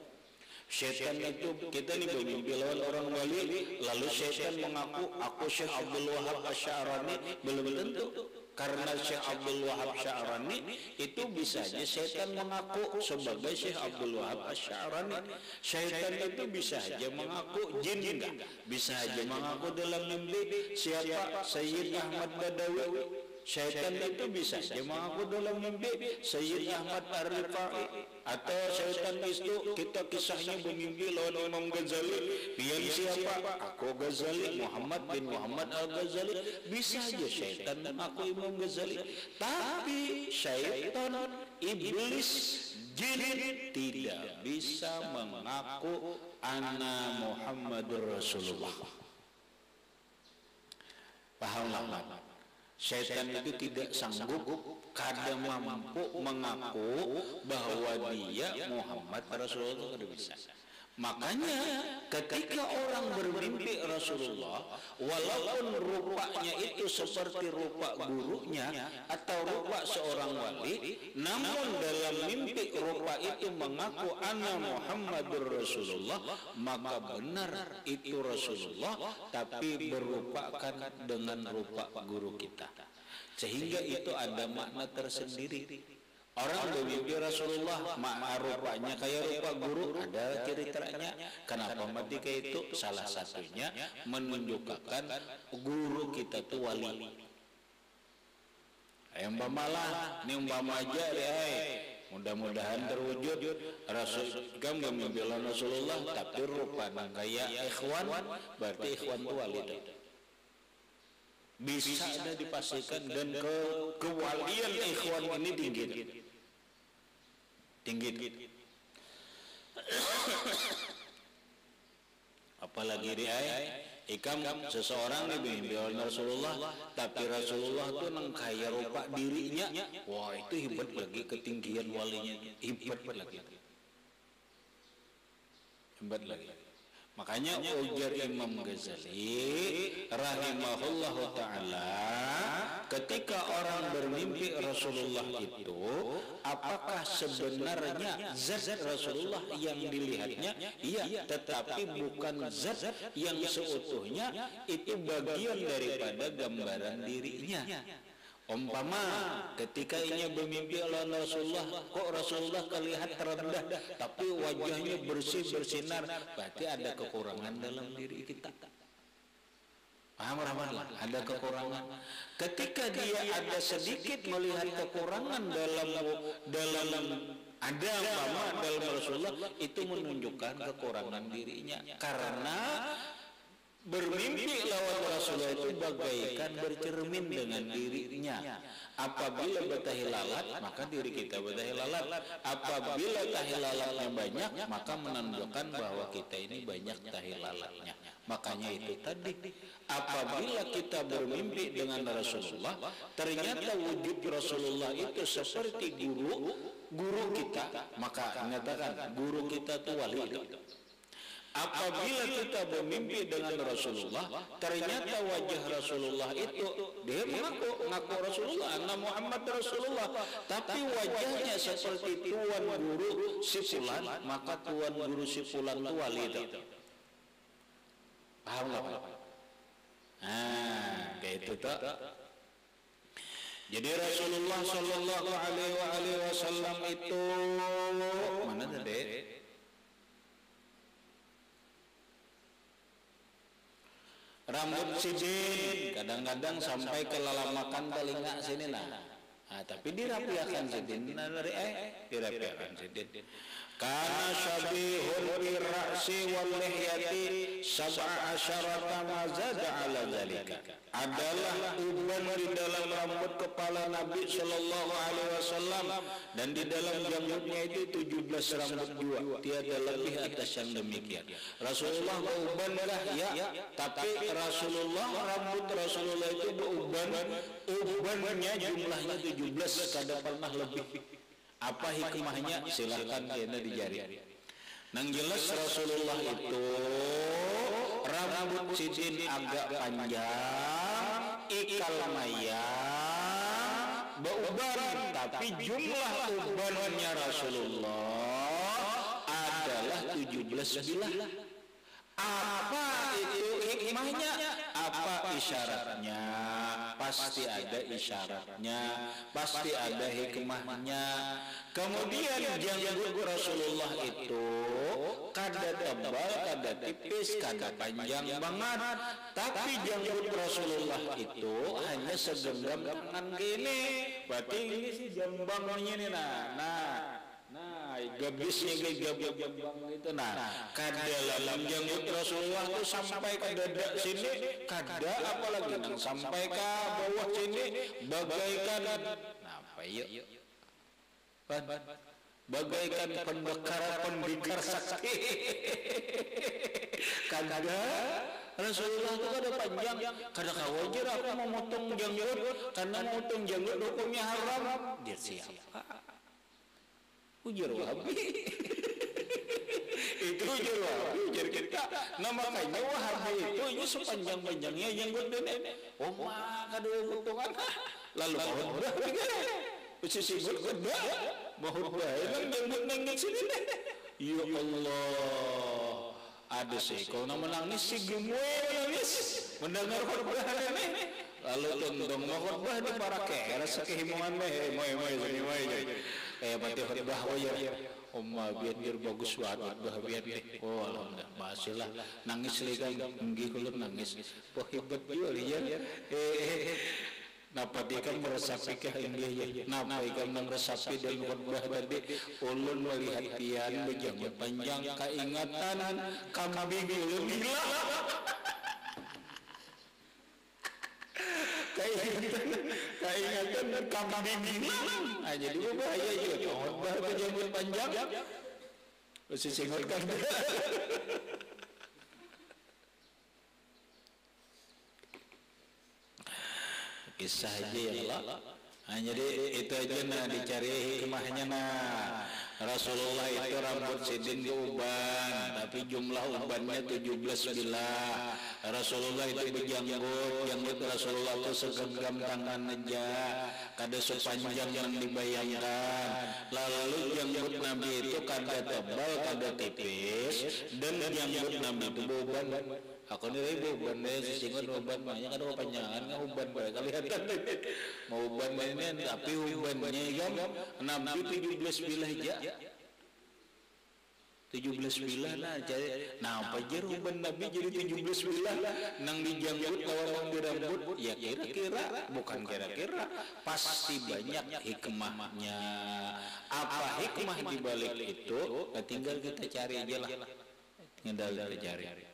Syaitan itu kita nih bermimpi lawan orang wali, lalu syaitan mengaku aku Syekh Abdul Wahab Asy'arani, belum tentu. Karena Syekh Abdul Wahab Asy'arani itu bisa aja syaitan mengaku sebagai Syekh Abdul Wahab Asy'arani. Syaitan itu bisa aja mengaku jin enggak? Bisa aja mengaku dalam mimpi siapa Sayyid Ahmad Badawi. Syaitan itu bisa aja mengaku dalam mimpi Sayyid Ahmad Ar-Rifai. Atau syaitan itu kita kisahnya bermimpi lawan Imam Ghazali. Pian siapa? Aku Ghazali, Muhammad bin Muhammad Al-Ghazali. Bisa aja syaitan mengaku Imam Ghazali. Tapi syaitan, iblis, jin tidak bisa mengaku ana Muhammadur Rasulullah. Pahamlah. Syaitan itu tidak sanggup, kada mampu mengaku bahwa dia Muhammad Rasulullah, tidak bisa. Makanya ketika orang bermimpi Rasulullah, walaupun rupanya itu seperti rupa gurunya atau rupa seorang wali, namun dalam mimpi rupa itu mengaku ana Muhammadur Rasulullah, maka benar itu Rasulullah, tapi berupakan dengan rupa guru kita. Sehingga itu ada makna tersendiri. Orang bermimpi Rasulullah, rupanya kayak rupa guru, ada ceritanya. Kenapa mati kayak itu? Salah satunya menunjukkan guru kita itu wali. Umpamalah, ini umpama aja deh. Mudah-mudahan terwujud Rasul kamu bermimpi Rasulullah, tapi rupanya kayak ikhwan, berarti ikhwan itu wali itu. Bisa ada dipastikan, dan kewalian ikhwan ini tinggi. Apalagi ikam seseorang bermimpi Rasulullah, tapi Rasulullah itu nangkaya rupa dirinya, wah itu hebat lagi, ketinggian walinya hebat lagi. Makanya ujar Imam Ghazali rahimahullahu ta'ala, ketika orang bermimpi Rasulullah itu, apakah sebenarnya zat Rasulullah yang dilihatnya? Iya, tetapi bukan zat yang seutuhnya, itu bagian daripada gambaran dirinya. Umpama ketika ia bermimpi oleh Rasulullah, kok Rasulullah kelihatan terendah tapi wajahnya bersih bersinar, berarti ada kekurangan dalam diri kita. Paham rahmat? Ada kekurangan. Ketika dia ada sedikit melihat kekurangan dalam ada umpama dalam Rasulullah, itu menunjukkan kekurangan dirinya, karena Bermimpi lawan Rasulullah itu bagaikan bercermin dengan dirinya. Apabila bertahilalat, maka diri kita bertahilalat. Apabila tahilalatnya banyak, maka menandakan bahwa kita ini banyak tahilalatnya. Makanya itu tadi, apabila kita bermimpi dengan Rasulullah, ternyata wujud Rasulullah itu seperti guru kita, maka menyatakan guru kita itu wali. Apabila kita bermimpi dengan Rasulullah, ternyata wajah Rasulullah itu, dia mengaku Rasulullah, Anna Muhammad Rasulullah, tapi wajahnya seperti tuan guru si fulan, maka tuan guru si fulan itu wali itu. Paham nggak Pak? Kayak itu tak. Jadi Rasulullah Shallallahu Alaihi Wasallam itu mana tadi? Rambut sidin kadang-kadang sampai ke lalamakan telinga sini tapi dirapiakan sidin dirapiakan sidin. Kana syabihul birra'si wal lihyati sab'a asyarata ma zada ala zalika. Adalah uban di dalam rambut kepala Nabi sallallahu alaihi wasallam dan di dalam janggutnya itu 17 rambut jua, tiada lebih atas yang demikian. Rasulullah uban lah ya, tapi Rasulullah rambut Rasulullah itu ubannya jumlahnya 17, kada pernah lebih. Apa hikmahnya? Silahkan kena dijari. Nang jelas Rasulullah itu rambut sidin agak panjang, ikal mayang, beuban, tapi jumlah ubannya Rasulullah adalah 17 bilah. Apa itu hikmahnya? Apa isyaratnya? Pasti ada isyaratnya, pasti ada hikmahnya. Kemudian janggut Rasulullah itu kada tebal, kada tipis, kada panjang banget, tapi janggut Rasulullah itu hanya segenggam tangan gini. Berarti ini sih jambangnya nih gabisnya gabang itu kada dalam janggut Rasulullah itu sampai ke dada sini, kada apalagi sampai ke bawah sini bagaikan apa yuk bagaikan pendekar sakti. Kada Rasulullah itu kada panjang, kada kawajar aku mau motong janggut karena motong janggut hukumnya haram. Dia siapa? Ujar Wahabi. Itu ujar Wahabi, ujar kita. Nah makanya Wahabi itu ini sepanjang-panjangnya janggut nenek. Kada utungan. Lalu khutbah uci sibuk khutbah. Mau khutbah emang janggut nengeng sini deh. Ya Allah. Ada sih kalau menangis si gemoy menangis mendengar khutbah nenek. Lalu tundong mau khutbah di para kera sekehimungan deh. Moy mati khutbah wajar. Biar bagus banget khutbah biar deh. Alhamdulillah masihlah nangis lagi enggih kulit nangis. Wah hebat juga ya. Napa dia kan meresapi ke enggih ya. Napa ikan meresapi dan khutbah tadi ulun melihat pian berjanggut panjang keingatan kambing ulun gila. Keingatan kambing hilang. Jadi bahaya juga. Khutbah berjanggut panjang. Mesti singotkan. Kisah aja ya Allah. Jadi itu aja dicari hikmahnya Rasulullah itu rambut sidin uban, tapi jumlah ubannya 17 bilah. Rasulullah itu janggut Rasulullah itu segenggam tangan aja, kada sepanjang yang dibayangkan. Lalu janggut Nabi itu kada tebal, kada tipis, dan janggut Nabi itu uban. Aku nih uban deh, singkat uban banyak ada panjangan nggak uban banyak kelihatan. Mau uban ini tapi ubannya kan Nabi 17 bilah aja. 17 bilah jadi apa jer uban Nabi jadi 17 bilah nang dijanggut lawan di rambut ya kira-kira bukan kira-kira pasti banyak hikmahnya. Apa hikmah di balik itu? Tinggal kita cari aja lah. Tinggal kita cari.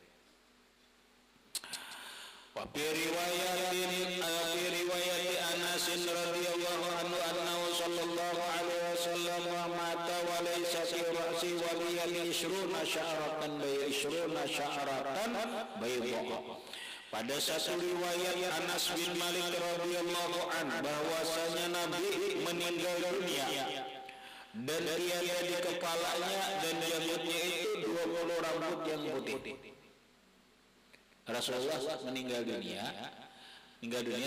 Wa fi riwayati Anas radhiyallahu anhu annahu sallallahu alaihi wasallam mata wa laysa fi ra'si waliyan 20 sya'ratan bayda. Pada satu riwayat Anas bin Malik radhiyallahu an bahwasanya Nabi meninggal dunia dan tiada di kepalanya dan janggutnya itu 20 rambut yang putih. Rasulullah meninggal dunia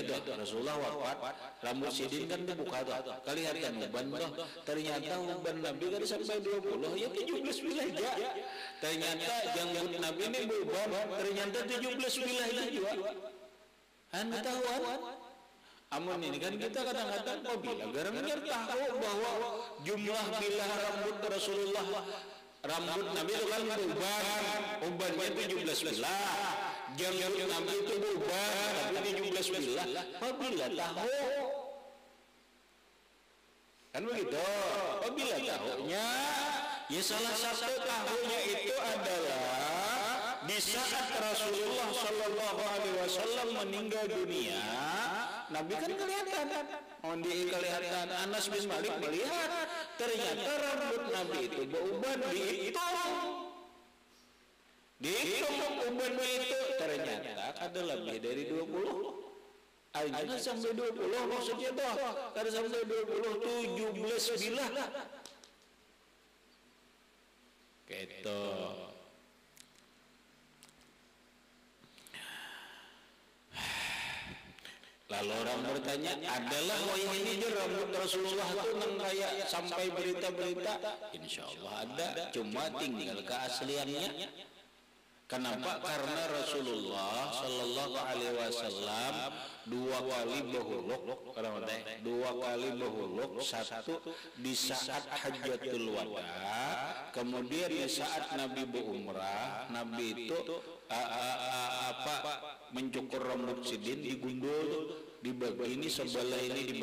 tuh Rasulullah wafat, rambut sidin kan dibuka tuh, kelihatan uban tuh, ternyata uban Nabi kan sampai 20, ya 17 bilah aja. Ternyata janggut Nabi ini beruban, ternyata 17 bilah juga. Anda tahu amun ini kan kita kadang-kadang kok bilang gara-gara tahu bahwa jumlah bilah rambut Rasulullah, rambut Nabi itu kan ubannya 17 bilah. Janggut Nabi itu berubah, tapi 17 bilah. Apabila tahu, kan begitu. Apabila tahunya, ya salah satu tahunya itu adalah di saat Rasulullah Shallallahu Alaihi Wasallam meninggal dunia, Nabi kan kelihatan. Kelihatan. Anas bin Malik melihat ternyata rambut Nabi itu berubah dihitung uban itu ternyata ada lebih dari 20. Akhirnya sampai 20 maksudnya toh. Kada sampai 20, 17 bilah. Gitu. Lalu orang bertanya, adalah wayah ini rambut Rasulullah itu nang kayak sampai berita-berita? Insya Allah ada, cuma tinggal keasliannya. Kenapa? Karena Rasulullah Sallallahu Alaihi Wasallam 2 kali bahuluk, satu di saat Hajjatul Wada, kemudian di saat Nabi berumrah, Nabi itu mencukur rambut sidin, digundul, dibagi ini sebelah ini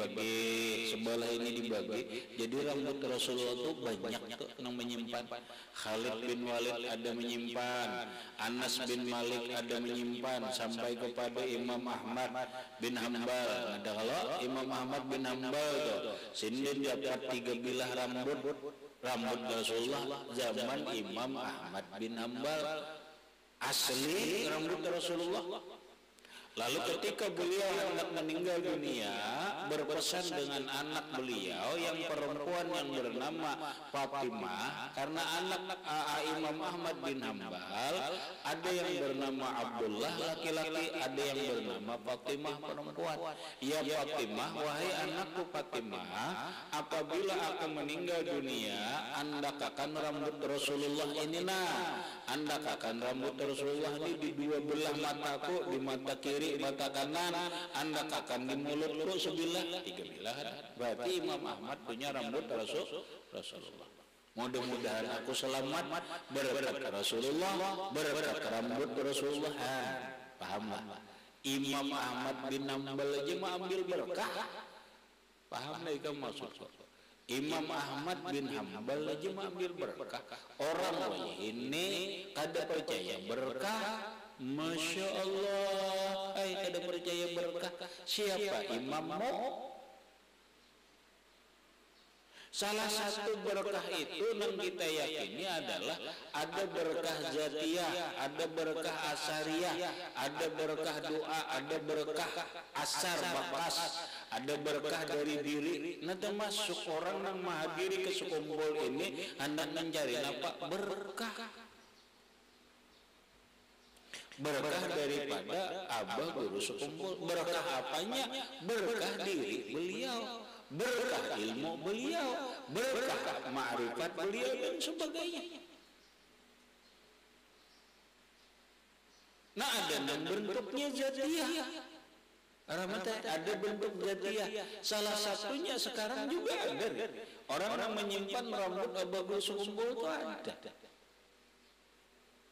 dibagi, jadi rambut Rasulullah itu banyak tuh yang menyimpan. Khalid bin Walid ada menyimpan, Anas bin Malik ada menyimpan, sampai kepada Imam Ahmad bin Hambal. Ada kalau Imam Ahmad bin Hambal tuh sindin dapat 3 bilah rambut Rasulullah zaman Imam Ahmad bin Hambal, asli rambut Rasulullah. Lalu ketika beliau hendak meninggal dunia, berpesan dengan anak beliau yang perempuan yang bernama Fatimah, karena anak Imam Ahmad bin Hambal ada yang bernama Abdullah laki-laki, ada yang bernama Fatimah perempuan. Ya Fatimah, wahai anakku Fatimah, apabila aku meninggal dunia, andakakan rambut Rasulullah ini andakakan rambut Rasulullah ini di 2 belah mataku, di mata kiri, mata kanan, andakakan di mulutku sebilah, 3 bilah. Berarti Imam Ahmad punya rambut Rasulullah. Mudah-mudahan aku selamat berkat Rasulullah, berkat rambut Rasulullah. Pahamlah? Imam Ahmad bin Hambal aja mau ambil berkah. Paham lah ikan maksud? Imam Ahmad bin Hambal aja mengambil berkah. Orang ini kada percaya berkah, Masya Allah, kada percaya berkah. Siapa imammu? Salah satu berkah itu yang kita yakini adalah ada berkah zatiyah, ada berkah asariyah, ada berkah doa, ada berkah asar bakas, ada berkah dari diri. Nah termasuk orang yang menghadiri ke sekumpul ini hendak mencari apa? Berkah. Berkah daripada abah guru sekumpul. Berkah apanya? Berkah diri beliau, berkah ilmu beliau, berkah ma'rifat beliau dan sebagainya. Nah ada bentuknya zatiyah. Ada bentuk zatiyah. Salah satunya sekarang juga ada. Orang menyimpan rambut abah guru sekumpul itu ada.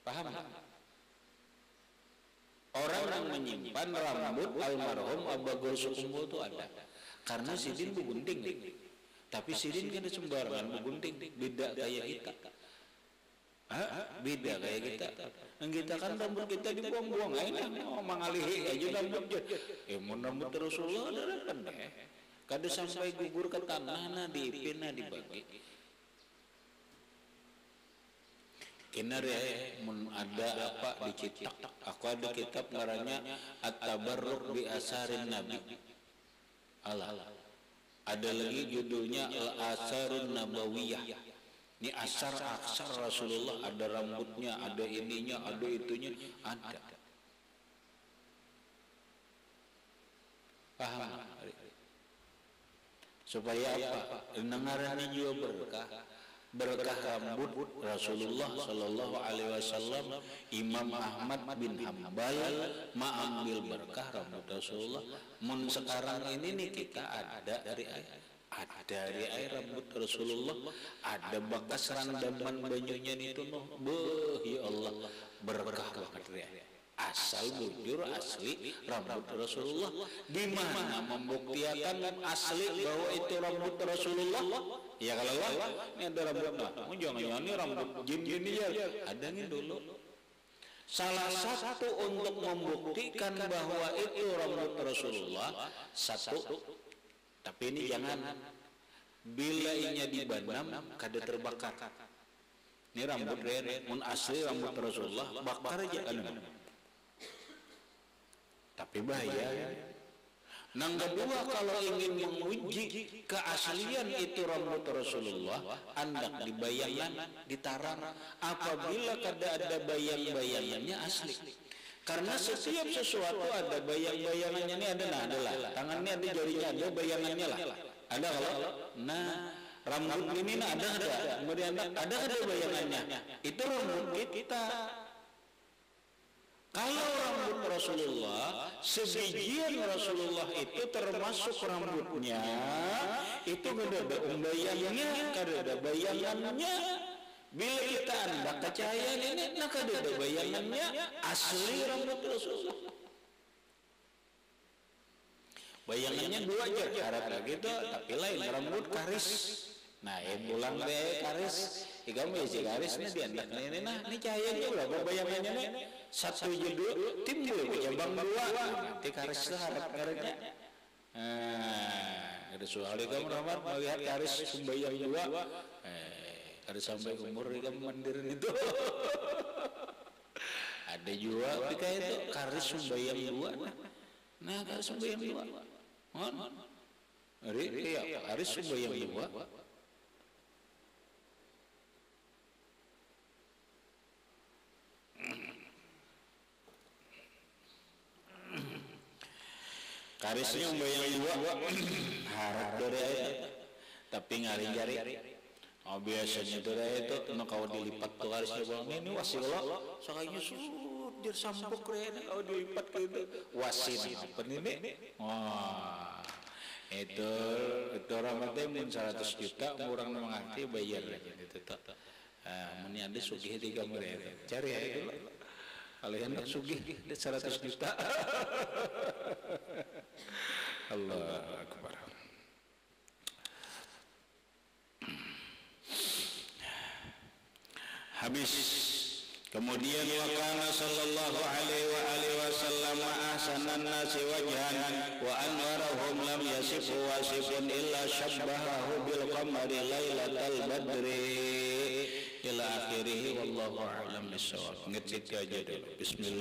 Paham? Orang yang menyimpan rambut almarhum abah guru sekumpul itu ada. Karena sidin begunting, tapi sidin kan sembarangan begunting, beda kayak kita. Beda kayak kita. Kita kan rambut kita dibuang-buang enak mangalihi aja rambut. Mun rambut Rasulullah ada pendek. Kada sampai gugur ke tanah dipina dibagi. Kinar ya, mun ada apa dicetak. Aku ada kitab ngarannya At-Tabarruk bi Asarin Nabi. Allah. Ada lagi judulnya Al-Asarun Nabawiyah. Ini asar Rasulullah, ada rambutnya, ada ininya, ada itunya, ada. Paham? Supaya apa? Dengarannya juga berkah rambut Rasulullah sallallahu alaihi wasallam. Imam Ahmad bin Hanbal ambil berkah rambut Rasulullah. Mun sekarang ini nih kita ada dari air rambut Rasulullah, ada bekas randaman banyunya itu ya Allah, berkah banget ya. Asal bujur asli rambut Rasulullah. Di mana membuktikan asli bahwa itu rambut Rasulullah? Ya kalau ini ada rambut jangan ini rambut jin ya. Ada nih dulu. Salah satu untuk membuktikan bahwa itu rambut Rasulullah satu. Tapi ini jangan bila inya dibanam kada terbakar. Ini rambut mun asli rambut Rasulullah bakar aja kan. Tapi bahaya. Nang kedua, kalau ingin menguji keaslian itu rambut Rasulullah, hendak dibayangkan, ditarang apabila kada ada bayang-bayangannya asli. Karena setiap sesuatu ada bayang-bayangannya. Ini adalah tangannya ada, jarinya ada, bayangannya lah. Ada kalau rambut ini ada, kemudian ada bayangannya. Itu rambut kita. Kalau rambut Rasulullah, sebagian Rasulullah itu termasuk rambutnya, itu kada ada bayangannya, kada ada bayangannya. Bila kita hendak kecahayaan ini, kada ada bayangannya, asli rambut Rasulullah. Bayangannya dua aja, harap gitu, tapi lain rambut karis. Nah, pulang deh karis, kamu isi karisnya di anak ini, ini cahayanya berapa bayangannya nih? Satu judul timbul cabang dua, nanti karis lah harap karisnya. Ada soal kamu rahmat melihat karis sembayang dua, ada sampai umur kamu mandirin itu. Ada juga ketika itu karis sembayang dua, nah karis sembayang dua, karis sembayang dua. Karisnya bayang dua harap dari ayat, tapi ngari-ngari. Oh biasanya dari itu, kalau dilipat tuh karisnya bang ini wasil lo, sakanya sudir sampuk keren, kalau dilipat gitu wasin apa ini? Wah itu ramadhan mun 100 juta, orang mengerti bayar lagi itu tak. Meni ada sugih di kamar itu, cari aja dulu. Kalian nak sugih 100 juta. Allah Akbar. Habis. Kemudian wakana sallallahu alaihi wasallam ahsanan nasi wajhan wa anwarahum lam yasifu wasifun illa syabbahahu bil qamari lailatal badri ila akhirih wallahu a'lam bissawab. Ngecek aja dulu. Bismillah.